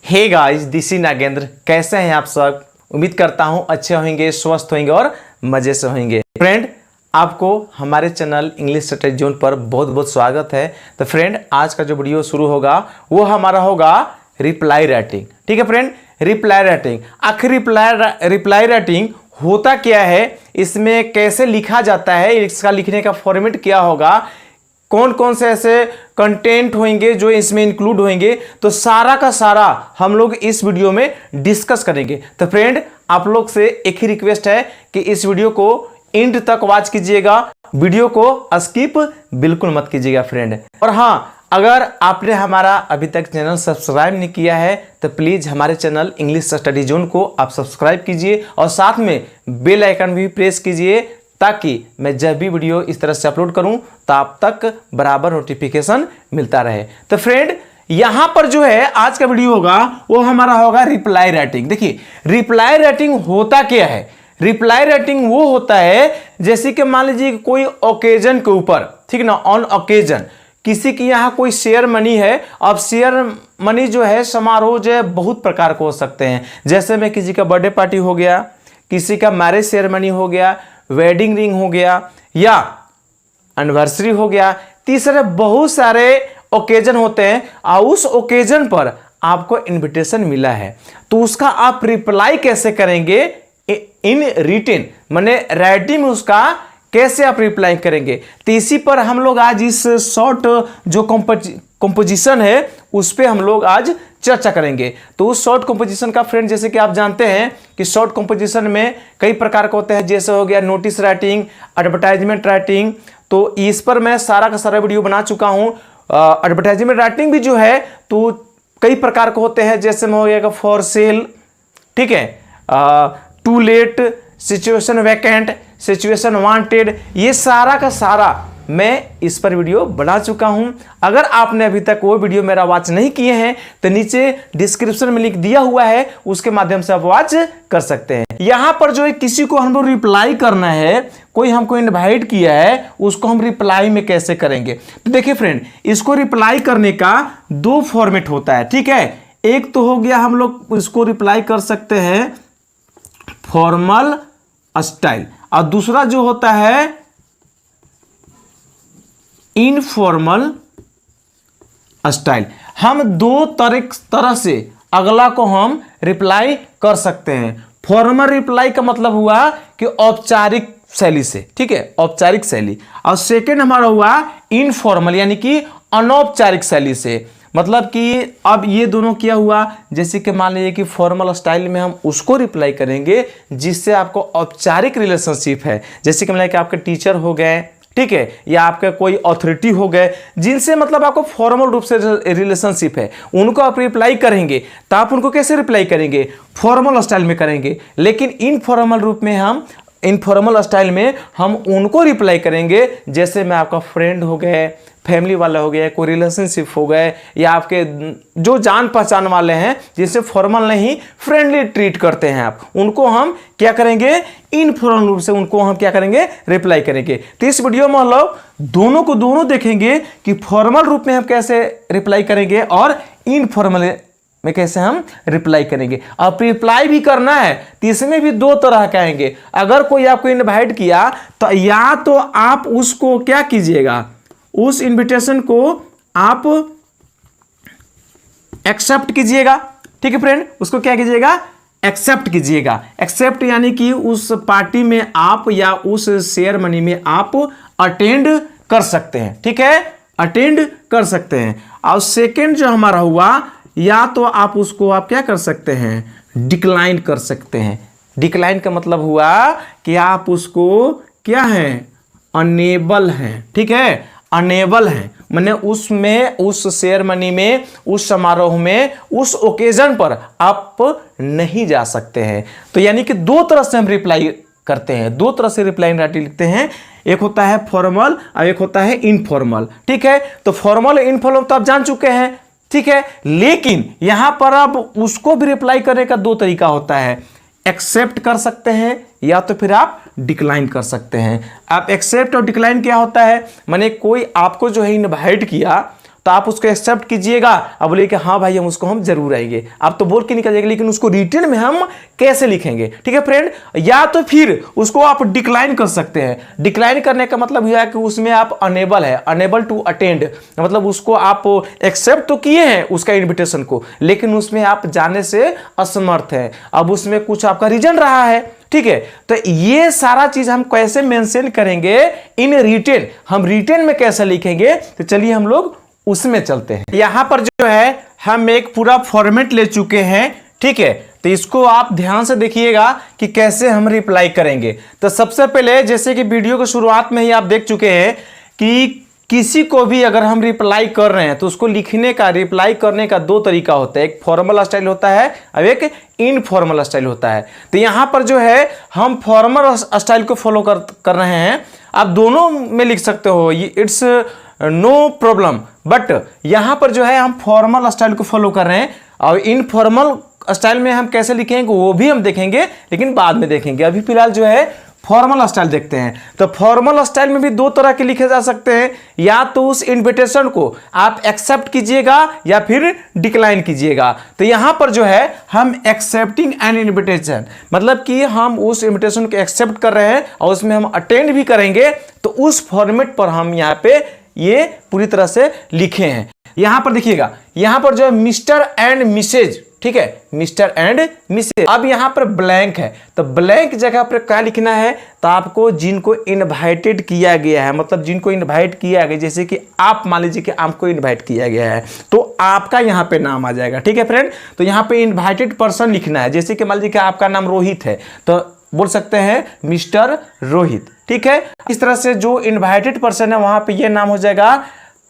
Hey guys, this is Nagendra. कैसे हैं आप सब? उम्मीद करता हूं अच्छे होंगे, स्वस्थ होंगे और मजे से होंगे। फ्रेंड, आपको हमारे चैनल इंग्लिश स्टडी जोन पर बहुत बहुत स्वागत है। तो फ्रेंड, आज का जो वीडियो शुरू होगा वो हमारा होगा रिप्लाई राइटिंग। ठीक है फ्रेंड, रिप्लाई राइटिंग। आखिर रिप्लाई राइटिंग होता क्या है, इसमें कैसे लिखा जाता है, इसका लिखने का फॉर्मेट क्या होगा, कौन कौन से ऐसे कंटेंट होंगे जो इसमें इंक्लूड होंगे, तो सारा का सारा हम लोग इस वीडियो में डिस्कस करेंगे। तो फ्रेंड, आप लोग से एक ही रिक्वेस्ट है कि इस वीडियो को एंड तक वॉच कीजिएगा, वीडियो को स्किप बिल्कुल मत कीजिएगा फ्रेंड। और हाँ, अगर आपने हमारा अभी तक चैनल सब्सक्राइब नहीं किया है तो प्लीज हमारे चैनल इंग्लिश स्टडी जोन को आप सब्सक्राइब कीजिए और साथ में बेल आइकन भी प्रेस कीजिए, ताकि मैं जब भी वीडियो इस तरह से अपलोड करूं तो आप तक बराबर नोटिफिकेशन मिलता रहे। तो फ्रेंड, यहां पर जो है आज का वीडियो होगा वो हमारा होगा रिप्लाई राइटिंग। देखिए, रिप्लाई राइटिंग होता क्या है? रिप्लाई राइटिंग वो होता है जैसे कि मान लीजिए कोई ओकेजन के ऊपर, ठीक ना, ऑन ओकेजन किसी की यहाँ कोई शेयर मनी है। अब शेयर मनी जो है समारोह जो है बहुत प्रकार के हो सकते हैं, जैसे में किसी का बर्थडे पार्टी हो गया, किसी का मैरिज सेरेमनी हो गया, वेडिंग रिंग हो गया या एनिवर्सरी हो गया। तीसरे बहुत सारे ओकेजन होते हैं और उस ओकेजन पर आपको इनविटेशन मिला है, तो उसका आप रिप्लाई कैसे करेंगे इन रिटन, माने राइटिंग में उसका कैसे आप रिप्लाई करेंगे। तो इसी पर हम लोग आज इस शॉर्ट जो कंपोजिशन है उस पर हम लोग आज चर्चा करेंगे। तो उस शॉर्ट कंपोजिशन का फ्रेंड, जैसे कि आप जानते हैं कि शॉर्ट कंपोजिशन में कई प्रकार के होते हैं, जैसे हो गया नोटिस राइटिंग, एडवर्टाइजमेंट राइटिंग। तो इस पर मैं सारा का सारा वीडियो बना चुका हूं। एडवर्टाइजमेंट राइटिंग भी जो है तो कई प्रकार के होते हैं, जैसे में हो गया फॉर सेल, ठीक है, to let, situation vacant, situation wanted, ये सारा का सारा मैं इस पर वीडियो बना चुका हूं। अगर आपने अभी तक वो वीडियो मेरा वॉच नहीं किए हैं तो नीचे डिस्क्रिप्शन में लिंक दिया हुआ है, उसके माध्यम से आप वॉच कर सकते हैं। यहां पर जो है किसी को हमको रिप्लाई करना है, कोई हमको इनवाइट किया है, उसको हम रिप्लाई में कैसे करेंगे। तो देखिए फ्रेंड, इसको रिप्लाई करने का दो फॉर्मेट होता है, ठीक है। एक तो हो गया हम लोग इसको रिप्लाई कर सकते हैं फॉर्मल स्टाइल, और दूसरा जो होता है इनफॉर्मल स्टाइल। हम दो तरह से अगला को हम रिप्लाई कर सकते हैं। फॉर्मल रिप्लाई का मतलब हुआ कि औपचारिक शैली से, ठीक है, औपचारिक शैली, और सेकंड हमारा हुआ इनफॉर्मल यानी कि अनौपचारिक शैली से। मतलब कि अब ये दोनों क्या हुआ, जैसे कि मान लीजिए कि फॉर्मल स्टाइल में हम उसको रिप्लाई करेंगे जिससे आपको औपचारिक रिलेशनशिप है, जैसे कि मान लीजिए कि आपके टीचर हो गए, ठीक है, या आपके कोई अथॉरिटी हो गए, जिनसे मतलब आपको फॉर्मल रूप से रिलेशनशिप है, उनको आप रिप्लाई करेंगे। तो आप उनको कैसे रिप्लाई करेंगे? फॉर्मल स्टाइल में करेंगे। लेकिन इनफॉर्मल रूप में हम, इनफॉर्मल स्टाइल में हम उनको रिप्लाई करेंगे जैसे मैं आपका फ्रेंड हो गए, फैमिली वाला हो गया, कोई रिलेशनशिप हो गए, या आपके जो जान पहचान वाले हैं जिससे फॉर्मल नहीं फ्रेंडली ट्रीट करते हैं आप, उनको हम क्या करेंगे? इनफॉर्मल रूप से उनको हम क्या करेंगे? रिप्लाई करेंगे। तो इस वीडियो में हम लोग दोनों को दोनों देखेंगे कि फॉर्मल रूप में हम कैसे रिप्लाई करेंगे और इनफॉर्मल में कैसे हम रिप्लाई करेंगे। अब रिप्लाई भी करना है तो इसमें भी दो तरह के आएंगे। अगर कोई आपको इनवाइट किया तो या तो आप उसको क्या कीजिएगा, उस इनविटेशन को आप एक्सेप्ट कीजिएगा, ठीक है फ्रेंड, उसको क्या कीजिएगा? एक्सेप्ट कीजिएगा। एक्सेप्ट यानी कि उस पार्टी में आप या उस सेरेमनी में आप अटेंड कर सकते हैं, ठीक है, अटेंड कर सकते हैं। और सेकंड जो हमारा हुआ, या तो आप उसको आप क्या कर सकते हैं? डिक्लाइन कर सकते हैं। डिक्लाइन का मतलब हुआ कि आप उसको क्या है? अनेबल हैं, ठीक है, अनेबल हैं, माने उसमें, उस सेरेमनी में, उस समारोह में, उस ओकेजन पर आप नहीं जा सकते हैं। तो यानी कि दो तरह से हम रिप्लाई करते हैं, दो तरह से रिप्लाई राइटिंग लिखते हैं। एक होता है फॉर्मल और एक होता है इनफॉर्मल, ठीक है। तो फॉर्मल इनफॉर्मल तो आप जान चुके हैं, ठीक है। लेकिन यहां पर अब उसको भी रिप्लाई करने का दो तरीका होता है। एक्सेप्ट कर सकते हैं या तो फिर आप डिक्लाइन कर सकते हैं। आप एक्सेप्ट और डिक्लाइन क्या होता है, माने कोई आपको जो है इनवाइट किया तो आप उसको एक्सेप्ट कीजिएगा। अब बोलिए कि हाँ भाई हम जरूर आएंगे, आप तो बोल के निकल जाएंगे, लेकिन उसको रिटन में हम कैसे लिखेंगे, ठीक है फ्रेंड। या तो फिर उसको आप डिक्लाइन कर सकते हैं। डिक्लाइन करने का मतलब यह है कि उसमें आप अनेबल है, अनेबल टू अटेंड, मतलब उसको आप एक्सेप्ट तो किए हैं उसका इन्विटेशन को, लेकिन उसमें आप जाने से असमर्थ हैं। अब उसमें कुछ आपका रीजन रहा है, ठीक है। तो ये सारा चीज हम कैसे मेंशन करेंगे इन रिटेन, हम रिटेन में कैसे लिखेंगे, तो चलिए हम लोग उसमें चलते हैं। यहां पर जो है हम एक पूरा फॉर्मेट ले चुके हैं, ठीक है। तो इसको आप ध्यान से देखिएगा कि कैसे हम रिप्लाई करेंगे। तो सबसे पहले जैसे कि वीडियो की शुरुआत में ही आप देख चुके हैं कि किसी को भी अगर हम रिप्लाई कर रहे हैं तो उसको लिखने का, रिप्लाई करने का दो तरीका होता है, एक फॉर्मल स्टाइल होता है और एक इनफॉर्मल स्टाइल होता है। तो यहां पर जो है हम फॉर्मल स्टाइल को फॉलो कर रहे हैं। आप दोनों में लिख सकते हो, इट्स नो प्रॉब्लम, बट यहां पर जो है हम फॉर्मल स्टाइल को फॉलो कर रहे हैं। और इनफॉर्मल स्टाइल में हम कैसे लिखेंगे वो भी हम देखेंगे, लेकिन बाद में देखेंगे। अभी फिलहाल जो है फॉर्मल स्टाइल देखते हैं। तो फॉर्मल स्टाइल में भी दो तरह के लिखे जा सकते हैं, या तो उस इन्विटेशन को आप एक्सेप्ट कीजिएगा या फिर डिक्लाइन कीजिएगा। तो यहां पर जो है हम एक्सेप्टिंग एन इन्विटेशन, मतलब कि हम उस इन्विटेशन को एक्सेप्ट कर रहे हैं और उसमें हम अटेंड भी करेंगे, तो उस फॉर्मेट पर हम यहाँ पे ये पूरी तरह से लिखे हैं। यहां पर देखिएगा, यहां पर जो है मिस्टर एंड मिसेज, ठीक है, मिस्टर एंड मिसेज। अब यहां पर ब्लैंक है, तो ब्लैंक जगह पर क्या लिखना है, तो आपको जिनको इनवाइटेड किया गया है, मतलब जिनको इनवाइट किया गया, जैसे कि आप मान लीजिए कि आपको इनवाइट किया गया है तो आपका यहां पे नाम आ जाएगा, ठीक है फ्रेंड। तो यहां पे इनवाइटेड पर्सन लिखना है, जैसे कि मान लीजिए कि आपका नाम रोहित है तो बोल सकते हैं मिस्टर रोहित, ठीक है। इस तरह से जो इनवाइटेड पर्सन है वहां पे ये नाम हो जाएगा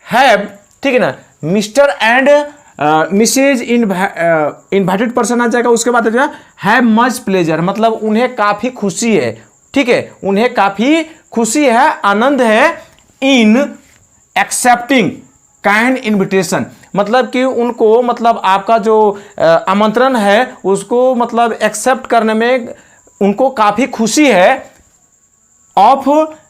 हैव, ठीक है ना। Mr and Mrs invited person आ जाएगा। उसके बाद हैव मच प्लेजर, मतलब उन्हें काफी खुशी है, ठीक है, उन्हें काफी खुशी है, आनंद है इन एक्सेप्टिंग काइंड इनविटेशन, मतलब कि उनको, मतलब आपका जो आमंत्रण है उसको मतलब एक्सेप्ट करने में उनको काफी खुशी है। ऑफ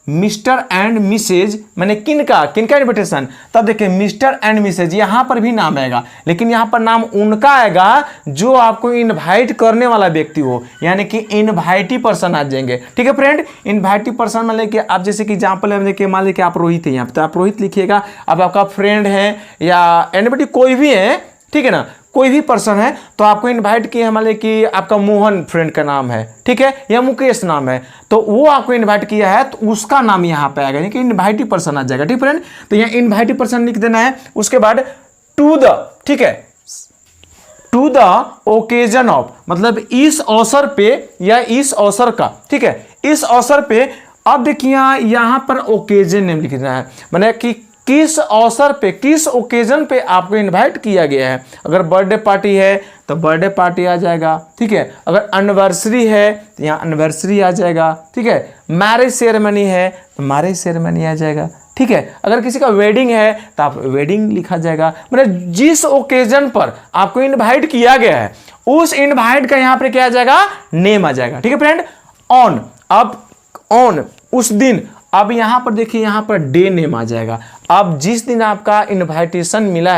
मिस्टर एंड मिसेज, मैंने किनका इन्विटेशन, तब देखिए मिस्टर एंड मिसेज यहां पर भी नाम आएगा, लेकिन यहां पर नाम उनका आएगा जो आपको इनवाइट करने वाला व्यक्ति हो, यानी कि इनवाइटी पर्सन आ जाएंगे, ठीक है फ्रेंड। इनवाइटी पर्सन मान लीजिए आप, जैसे कि एग्जाम्पल है, देखिए मान लीजिए आप रोहित है यहाँ पे, तो आप रोहित लिखिएगा। अब आपका फ्रेंड है या एनीबॉडी कोई भी है, ठीक है ना, कोई भी पर्सन है, तो आपको इनवाइट किया, मान लीजिए कि आपका मोहन फ्रेंड का नाम है, ठीक है, या मुकेश नाम है, तो वो आपको इनवाइट किया है तो उसका नाम यहाँ पे आएगा, यानी कि इनवाइटी पर्सन आ जाएगा, ठीक फ्रेंड। तो यहाँ इनवाइटी पर्सन लिख देना है। उसके बाद टू द, ठीक है, टू द ओकेजन ऑफ, मतलब इस अवसर पे या इस अवसर का, ठीक है, इस अवसर पे। अब देखिए यहां पर ओकेजन नेम लिख देना है, माने कि किस अवसर पे, किस ओकेजन पे आपको इनवाइट किया गया है। अगर बर्थडे पार्टी है तो बर्थडे पार्टी आ जाएगा, ठीक है। अगर एनिवर्सरी है तो यहाँ एनिवर्सरी आ जाएगा, ठीक है। मैरिज सेरेमनी है तो मैरिज सेरेमनी आ जाएगा, ठीक है। अगर किसी का वेडिंग है तो आप वेडिंग लिखा जाएगा, मतलब जिस ओकेजन पर आपको इनवाइट किया गया है उस इनवाइट का यहाँ पर क्या आ जाएगा, नेम आ जाएगा, ठीक है फ्रेंड। ऑन, अब ऑन उस दिन, अब यहां पर देखिए यहां पर डे नेम आ जाएगा। अब जिस दिन आपका इनविटेशन मिला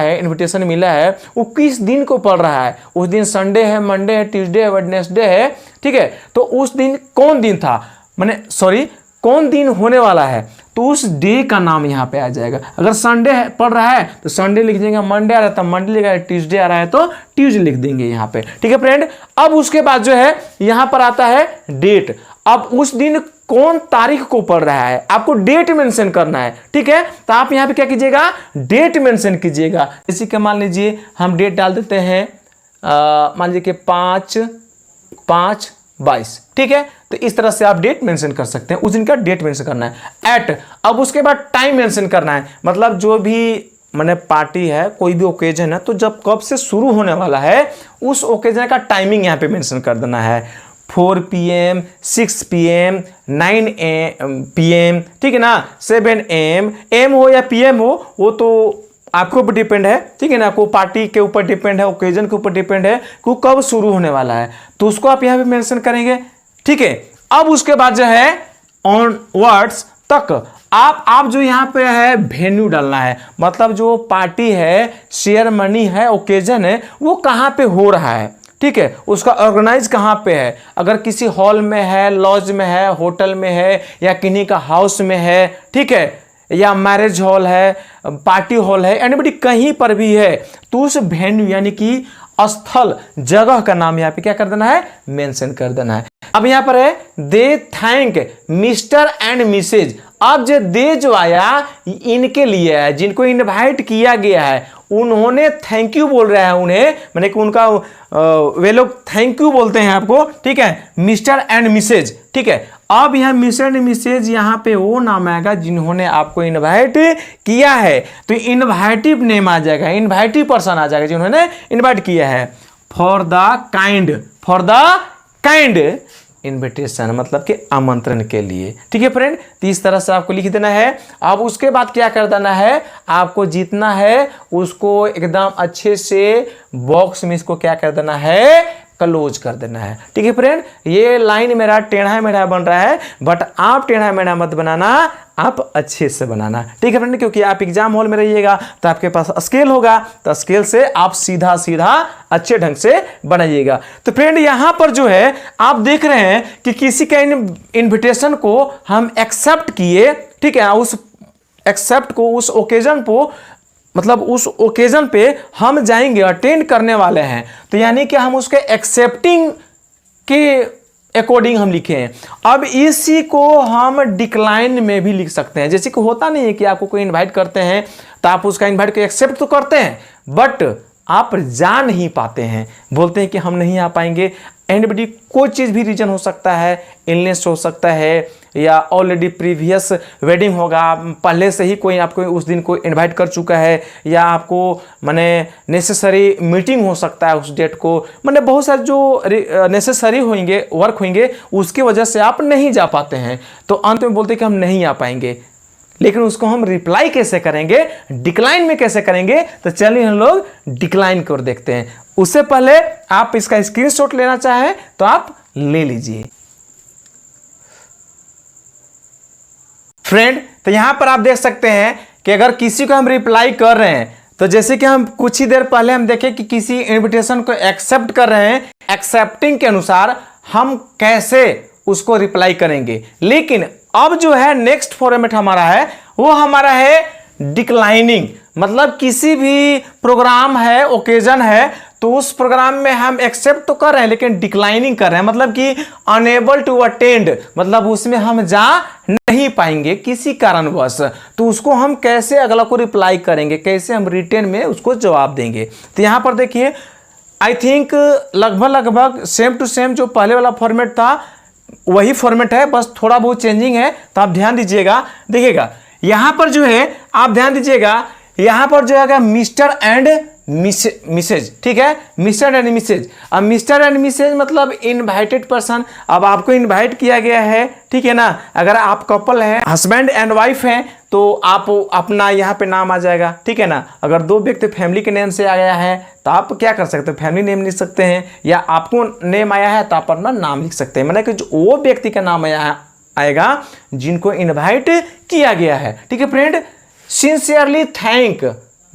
है वो किस दिन को पड़ रहा है, उस दिन संडे है, मंडे है, ट्यूसडे है, वेडनेसडे है, ठीक है। तो उस दिन कौन दिन था, माने सॉरी कौन दिन होने वाला है, तो उस डे का नाम यहाँ पे आ जाएगा। अगर संडे पड़ रहा है तो संडे लिख देंगे, मंडे आ रहा है तो मंडे लिखा है, ट्यूसडे आ रहा है तो ट्यूसडे लिख देंगे यहाँ पे, ठीक है फ्रेंड। अब उसके बाद जो है यहाँ पर आता है डेट। अब उस दिन कौन तारीख को पड़ रहा है, आपको डेट मेंशन करना है, ठीक है। तो आप यहाँ पे क्या कीजिएगा, डेट मेंशन कीजिएगा। इसी के मान लीजिए हम डेट डाल देते हैं, मान लीजिए कि 5/5/22, ठीक है। तो इस तरह से आप डेट मेंशन कर सकते हैं, उस दिन का डेट मेंशन करना है। एट, अब उसके बाद टाइम मेंशन करना है, मतलब जो भी मैंने पार्टी है, कोई भी ओकेजन है, तो जब कब से शुरू होने वाला है उस ओकेजन का टाइमिंग यहाँ पे मेंशन कर देना है। 4 PM, 6 PM, 9 PM, ठीक है ना, 7 AM, AM हो या PM हो वो तो आपके ऊपर डिपेंड है, ठीक है ना, आपको पार्टी के ऊपर डिपेंड है, ओकेजन के ऊपर डिपेंड है कि कब शुरू होने वाला है, तो उसको आप यहाँ पे मेंशन करेंगे, ठीक है। अब उसके बाद जो है ऑनवर्ड्स तक आप जो यहाँ पे है वेन्यू डालना है, मतलब जो पार्टी है, सेरेमनी है, ओकेजन है, वो कहाँ पे हो रहा है, ठीक है, उसका ऑर्गेनाइज कहाँ पे है। अगर किसी हॉल में है, लॉज में है, होटल में है, या किन्हीं का हाउस में है, ठीक है, या मैरिज हॉल है, पार्टी हॉल है, एनीबडी कहीं पर भी है, तो उस वेन्यू यानी कि स्थल, जगह का नाम यहाँ पे क्या कर देना है, मेंशन कर देना है। अब यहाँ पर है दे थैंक मिस्टर एंड मिसेज। अब जो दे जो आया इनके लिए है, जिनको इनवाइट किया गया है, उन्होंने थैंक यू बोल रहा है उन्हें, मैंने कि उनका वे लोग थैंक यू बोलते हैं आपको, ठीक है, मिस्टर एंड मिसेज, ठीक है। अब यहाँ मिस्टर एंड मिसेज यहाँ पे वो नाम आएगा जिन्होंने आपको इनवाइट किया है, तो इनवाइटिव नेम आ जाएगा, इनवाइटिव पर्सन आ जाएगा जिन्होंने इनवाइट किया है। फॉर द काइंड इन्विटेशन, मतलब कि आमंत्रण के लिए, ठीक है फ्रेंड। तो इस तरह से आपको लिख देना है। अब उसके बाद क्या कर देना है, आपको जितना है उसको एकदम अच्छे से बॉक्स में इसको क्या कर देना है, क्लोज कर देना है, ठीक है फ्रेंड। ये लाइन मेरा टेढ़ा मेढ़ा बन रहा है, बट आप टेढ़ा मेढ़ा मत बनाना, आप अच्छे से बनाना, ठीक है फ्रेंड, क्योंकि आप एग्जाम हॉल में रहिएगा तो आपके पास स्केल होगा, तो स्केल से आप सीधा सीधा अच्छे ढंग से बनाइएगा। तो फ्रेंड यहाँ पर जो है आप देख रहे हैं कि किसी का इन्विटेशन को हम एक्सेप्ट किए, ठीक है, उस एक्सेप्ट को उस ओकेजन को, मतलब उस ओकेजन पे हम जाएंगे, अटेंड करने वाले हैं, तो यानी कि हम उसके एक्सेप्टिंग के अकॉर्डिंग हम लिखे हैं। अब इसी को हम डिक्लाइन में भी लिख सकते हैं। जैसे कि होता नहीं है कि आपको कोई इनवाइट करते हैं तो आप उसका इनवाइट को एक्सेप्ट तो करते हैं, बट आप जा नहीं पाते हैं, बोलते हैं कि हम नहीं आ पाएंगे। एनीबडी कोई चीज़ भी रीजन हो सकता है, इलनेस हो सकता है, या ऑलरेडी प्रीवियस वेडिंग होगा, पहले से ही कोई आपको उस दिन को इनवाइट कर चुका है, या आपको माने नेसेसरी मीटिंग हो सकता है उस डेट को, माने बहुत सारे जो नेसेसरी होंगे, वर्क होंगे, उसकी वजह से आप नहीं जा पाते हैं, तो अंत में बोलते हैं कि हम नहीं आ पाएंगे। लेकिन उसको हम रिप्लाई कैसे करेंगे, डिक्लाइन में कैसे करेंगे, तो चलिए हम लोग डिक्लाइन को देखते हैं। उससे पहले आप इसका स्क्रीनशॉट लेना चाहें तो आप ले लीजिए फ्रेंड। तो यहां पर आप देख सकते हैं कि अगर किसी को हम रिप्लाई कर रहे हैं, तो जैसे कि हम कुछ ही देर पहले हम देखें कि किसी इनविटेशन को एक्सेप्ट कर रहे हैं, एक्सेप्टिंग के अनुसार हम कैसे उसको रिप्लाई करेंगे। लेकिन अब जो है नेक्स्ट फॉर्मेट हमारा है, वो हमारा है डिक्लाइनिंग, मतलब किसी भी प्रोग्राम है, ओकेजन है, तो उस प्रोग्राम में हम एक्सेप्ट तो कर रहे हैं लेकिन डिक्लाइनिंग कर रहे हैं, मतलब कि अनेबल टू अटेंड, मतलब उसमें हम जा नहीं पाएंगे किसी कारणवश, तो उसको हम कैसे अगला को रिप्लाई करेंगे, कैसे हम रिटर्न में उसको जवाब देंगे। तो यहां पर देखिए, आई थिंक लगभग सेम टू सेम जो पहले वाला फॉर्मेट था वही फॉर्मेट है, बस थोड़ा बहुत चेंजिंग है, तो आप ध्यान दीजिएगा। देखिएगा यहां पर जो है, आप ध्यान दीजिएगा, यहां पर जो है मिस्टर एंड मिसेज, ठीक है, मिस्टर एंड मिसेज। अब मिस्टर एंड मिसेज मतलब इनवाइटेड पर्सन, अब आपको इनवाइट किया गया है, ठीक है ना। अगर आप कपल हैं, हस्बैंड एंड वाइफ हैं, तो आप अपना यहाँ पे नाम आ जाएगा, ठीक है ना। अगर दो व्यक्ति फैमिली के नेम से आ गया है तो आप क्या कर सकते हो, फैमिली नेम लिख सकते हैं, या आपको नेम आया है तो आप अपना नाम लिख सकते हैं, मतलब कि जो वो व्यक्ति का नाम आएगा जिनको इन्वाइट किया गया है, ठीक है फ्रेंड। सिंसियरली थैंक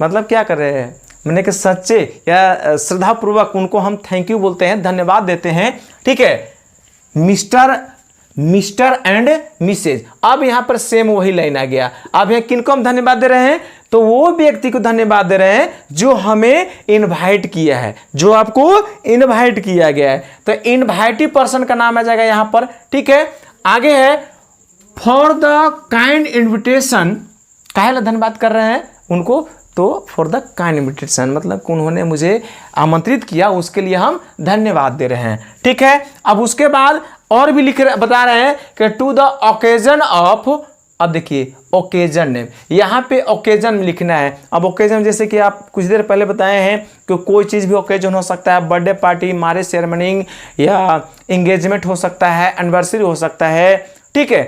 मतलब क्या कर रहे हैं, मैंने कि सच्चे या श्रद्धापूर्वक उनको हम थैंक यू बोलते हैं, धन्यवाद देते हैं, ठीक है। मिस्टर एंड मिसेज, अब यहां पर सेम वही लाइन आ गया। अब यहां किनको हम धन्यवाद दे रहे हैं, तो वो व्यक्ति को धन्यवाद दे रहे हैं जो हमें इनवाइट किया है, जो आपको इनवाइट किया गया है, तो इनवाइटिव पर्सन का नाम आ जाएगा यहां पर, ठीक है। आगे है फॉर द काइंड इन्विटेशन, काहे धन्यवाद कर रहे हैं उनको, तो फॉर द काइंड इन्विटेशन मतलब कि उन्होंने मुझे आमंत्रित किया, उसके लिए हम धन्यवाद दे रहे हैं, ठीक है। अब उसके बाद और भी बता रहे हैं कि टू द ओकेजन ऑफ, अब देखिए ओकेजन नेम, यहाँ पे ओकेजन लिखना है। अब ओकेजन जैसे कि आप कुछ देर पहले बताए हैं कि कोई चीज़ भी ओकेजन हो सकता है, बर्थडे पार्टी, मैरिज सेरेमनी, या एंगेजमेंट हो सकता है, एनिवर्सरी हो सकता है, ठीक है।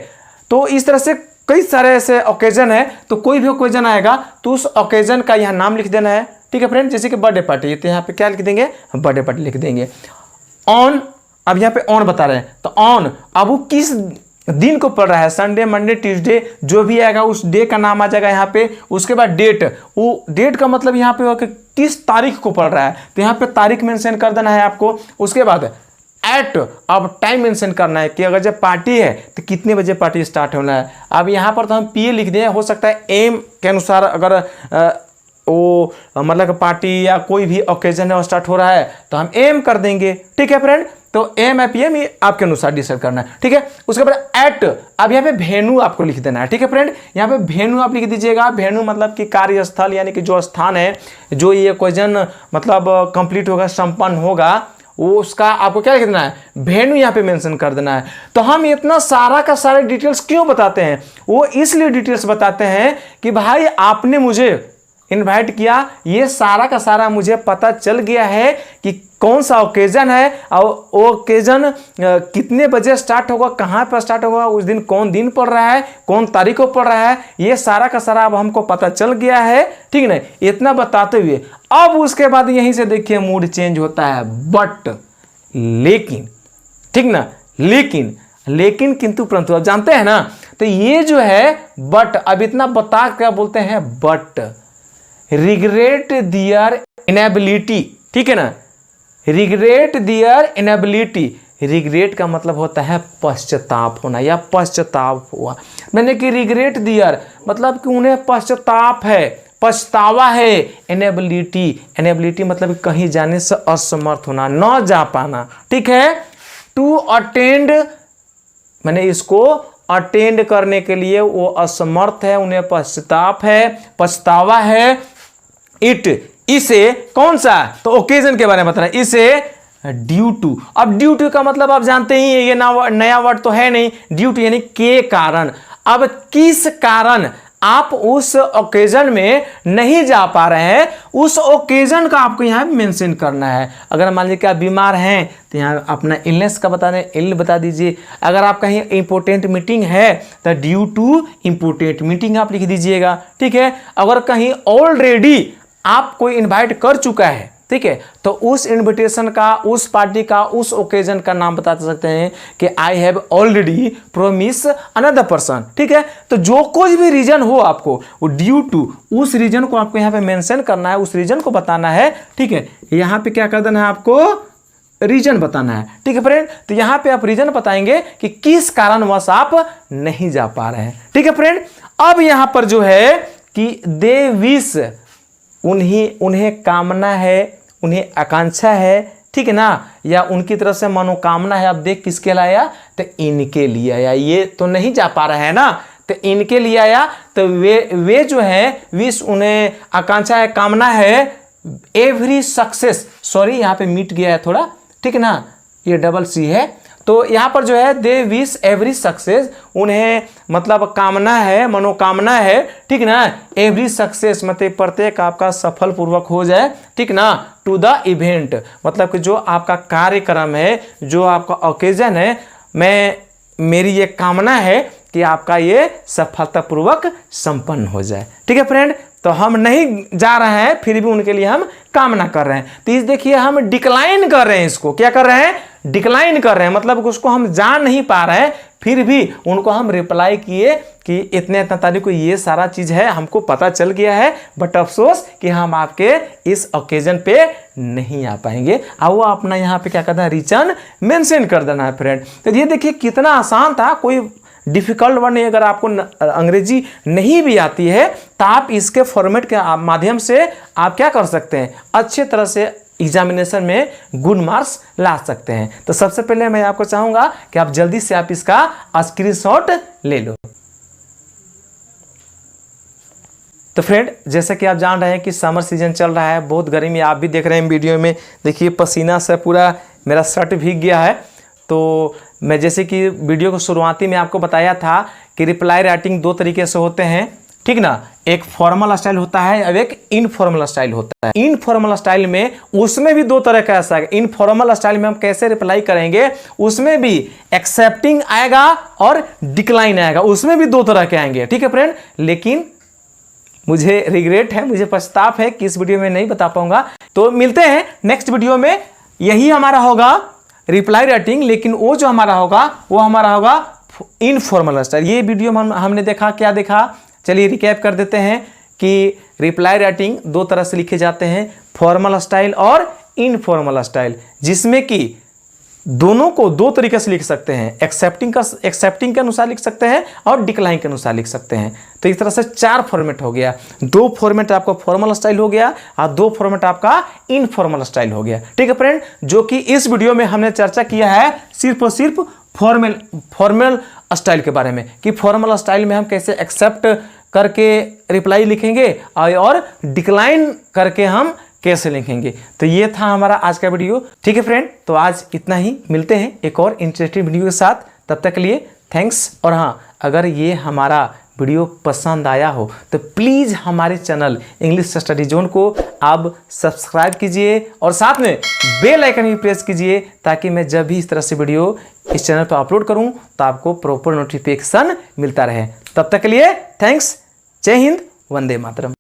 तो इस तरह से कई सारे ऐसे ओकेजन है, तो कोई भी ओकेजन आएगा तो उस ओकेजन का यहाँ नाम लिख देना है, ठीक है फ्रेंड। जैसे कि बर्थडे पार्टी, तो यहाँ पे क्या लिख देंगे, बर्थडे पार्टी लिख देंगे। ऑन, अब यहाँ पे ऑन बता रहे हैं, तो ऑन, अब वो किस दिन को पढ़ रहा है, संडे मंडे ट्यूसडे जो भी आएगा उस डे का नाम आ जाएगा यहाँ पे। उसके बाद डेट, वो डेट का मतलब यहाँ पे कि किस तारीख को पढ़ रहा है, तो यहाँ पे तारीख मेंशन कर देना है आपको। उसके बाद एट, अब टाइम मेंशन करना है कि अगर जब पार्टी है तो कितने बजे पार्टी स्टार्ट होना है। अब यहाँ पर तो हम पीए लिख दें, हो सकता है एम के अनुसार अगर वो मतलब पार्टी या कोई भी ओकेजन है वो स्टार्ट हो रहा है तो हम एम कर देंगे। ठीक है फ्रेंड, तो एम या पीएम ये आपके अनुसार डिसाइड करना है। ठीक है, उसके बाद एट, अब यहाँ पे वेन्यू आपको लिख देना है। ठीक है फ्रेंड, यहाँ पे वेन्यू आप लिख दीजिएगा। वेन्यू मतलब कि कार्यस्थल, यानी कि जो स्थान है जो ये ओकेजन मतलब कंप्लीट होगा, संपन्न होगा, वो उसका आपको क्या लिख देना है, वेन्यू यहाँ पे मेंशन कर देना है। तो हम इतना सारा का सारे डिटेल्स क्यों बताते हैं, वो इसलिए डिटेल्स बताते हैं कि भाई आपने मुझे इनवाइट किया, ये सारा का सारा मुझे पता चल गया है कि कौन सा ओकेजन है और वो ओकेजन कितने बजे स्टार्ट होगा, कहाँ पर स्टार्ट होगा, उस दिन कौन दिन पड़ रहा है, कौन तारीख को पड़ रहा है, ये सारा का सारा अब हमको पता चल गया है। ठीक ना, इतना बताते हुए अब उसके बाद यहीं से देखिए मूड चेंज होता है, बट, लेकिन, ठीक ना, लेकिन किंतु परंतु, अब जानते हैं ना, तो ये जो है बट, अब इतना बता क्या बोलते हैं, बट रिग्रेट दियर इनेबिलिटी। ठीक है ना, रिग्रेट दियर इनेबिलिटी, रिग्रेट का मतलब होता है पश्चाताप होना या पश्चाताप हुआ। मैंने कि रिग्रेट दियर मतलब कि उन्हें पश्चाताप है, पछतावा है। इनेबिलिटी मतलब कहीं जाने से असमर्थ होना, न जा पाना। ठीक है, टू अटेंड मैंने इसको अटेंड करने के लिए वो असमर्थ है, उन्हें पश्चाताप है, पछतावा है। इट, इसे, कौन सा, तो ओकेजन के बारे में बता रहा है, इसे ड्यू टू। अब ड्यू टू का मतलब आप जानते ही ये नया वर्ड तो है नहीं, ड्यू टू यानी के कारण। अब किस कारण आप उस ओकेजन में नहीं जा पा रहे हैं, उस ओकेजन का आपको यहाँ मेंशन करना है। अगर मान लीजिए कि आप बीमार हैं तो यहाँ अपना इलनेस का बता दें, इल बता दीजिए। अगर आप कहीं इंपॉर्टेंट मीटिंग है तो ड्यू टू इंपॉर्टेंट मीटिंग आप लिख दीजिएगा। ठीक है, अगर कहीं ऑलरेडी आप कोई इनवाइट कर चुका है, ठीक है, तो उस इनविटेशन का, उस पार्टी का, उस ओकेजन का नाम बता सकते हैं कि I have already promise another person. ठीक है, तो जो कोई भी रीजन हो आपको, वो ड्यू टू, उस रीजन को आपको यहाँ पे मेंशन करना है, उस रीजन को बताना है। ठीक है, यहाँ पे क्या कर देना है, आपको रीजन बताना है। ठीक है फ्रेंड, तो यहाँ पे आप रीजन बताएंगे कि किस कारणवश आप नहीं जा पा रहे हैं। ठीक है फ्रेंड, अब यहाँ पर जो है कि दे विश, उन्हें कामना है, उन्हें आकांक्षा है, ठीक है ना, या उनकी तरफ से मनोकामना है। अब देख किसके लाया, तो इनके लिए आया। ये तो नहीं जा पा रहा है ना, तो इनके लिए आया। तो वे जो है विश, उन्हें आकांक्षा है, कामना है, एवरी सक्सेस, सॉरी यहाँ पे मिट गया है थोड़ा, ठीक है ना, ये डबल सी है। तो यहाँ पर जो है दे विश एवरी सक्सेस, उन्हें मतलब कामना है, मनोकामना है, ठीक ना, एवरी सक्सेस मतलब प्रत्येक आपका सफल पूर्वक हो जाए। ठीक ना, टू द इवेंट मतलब कि जो आपका कार्यक्रम है, जो आपका ओकेजन है, मेरी ये कामना है कि आपका ये सफलतापूर्वक संपन्न हो जाए। ठीक है फ्रेंड, तो हम नहीं जा रहे हैं, फिर भी उनके लिए हम कामना कर रहे हैं। तो इस देखिए हम डिक्लाइन कर रहे हैं, इसको क्या कर रहे हैं, डिक्लाइन कर रहे हैं, मतलब उसको हम जान नहीं पा रहे हैं, फिर भी उनको हम रिप्लाई किए कि इतने तारीख को ये सारा चीज है, हमको पता चल गया है, बट अफसोस कि हम आपके इस ओकेजन पे नहीं आ पाएंगे। अब वो अपना यहाँ पे क्या करना है, रीजन मेंशन कर देना है फ्रेंड। तो ये देखिए कितना आसान था, कोई डिफिकल्ट वर्ड नहीं। अगर आपको अंग्रेजी नहीं भी आती है तो आप इसके फॉर्मेट के माध्यम से आप क्या कर सकते हैं, अच्छे तरह से एग्जामिनेशन में गुड मार्क्स ला सकते हैं। तो सबसे पहले मैं आपको चाहूंगा कि आप जल्दी से आप इसका स्क्रीनशॉट ले लो। तो फ्रेंड, जैसा कि आप जान रहे हैं कि समर सीजन चल रहा है, बहुत गर्मी, आप भी देख रहे हैं वीडियो में, देखिए पसीना से पूरा मेरा शर्ट भीग गया है। तो मैं जैसे कि वीडियो को शुरुआती में आपको बताया था कि रिप्लाई राइटिंग दो तरीके से होते हैं, ठीक ना, एक फॉर्मल स्टाइल होता है और एक इनफॉर्मल स्टाइल होता है। इनफॉर्मल स्टाइल में उसमें भी दो तरह का ऐसा है। इनफॉर्मल स्टाइल में हम कैसे रिप्लाई करेंगे, उसमें भी एक्सेप्टिंग आएगा और डिक्लाइन आएगा, उसमें भी दो तरह के आएंगे। ठीक है फ्रेंड, लेकिन मुझे रिग्रेट है, मुझे पछतावा है कि इस वीडियो में नहीं बता पाऊंगा। तो मिलते हैं नेक्स्ट वीडियो में। यही हमारा होगा रिप्लाई राइटिंग, लेकिन वो जो हमारा होगा वो हमारा होगा इनफॉर्मल स्टाइल। ये वीडियो में हमने देखा, क्या देखा, चलिए रिकैप कर देते हैं कि रिप्लाई राइटिंग दो तरह से लिखे जाते हैं, फॉर्मल स्टाइल और इनफॉर्मल स्टाइल, जिसमें कि दोनों को दो तरीके से लिख सकते हैं, एक्सेप्टिंग के अनुसार लिख सकते हैं और डिक्लाइन के अनुसार लिख सकते हैं। तो इस तरह से 4 फॉर्मेट हो गया, 2 फॉर्मेट आपका फॉर्मल स्टाइल हो गया और 2 फॉर्मेट आपका इनफॉर्मल स्टाइल हो गया। ठीक है फ्रेंड, जो कि इस वीडियो में हमने चर्चा किया है सिर्फ और सिर्फ फॉर्मल स्टाइल के बारे में, कि फॉर्मल स्टाइल में हम कैसे एक्सेप्ट करके रिप्लाई लिखेंगे और डिक्लाइन करके हम कैसे लिखेंगे। तो ये था हमारा आज का वीडियो। ठीक है फ्रेंड, तो आज इतना ही, मिलते हैं एक और इंटरेस्टिंग वीडियो के साथ, तब तक के लिए थैंक्स। और हाँ, अगर ये हमारा वीडियो पसंद आया हो तो प्लीज़ हमारे चैनल इंग्लिश स्टडी जोन को आप सब्सक्राइब कीजिए और साथ में बेल आइकन भी प्रेस कीजिए, ताकि मैं जब भी इस तरह से वीडियो इस चैनल पर अपलोड करूं तो आपको प्रॉपर नोटिफिकेशन मिलता रहे। तब तक के लिए थैंक्स। जय हिंद, वंदे मातरम।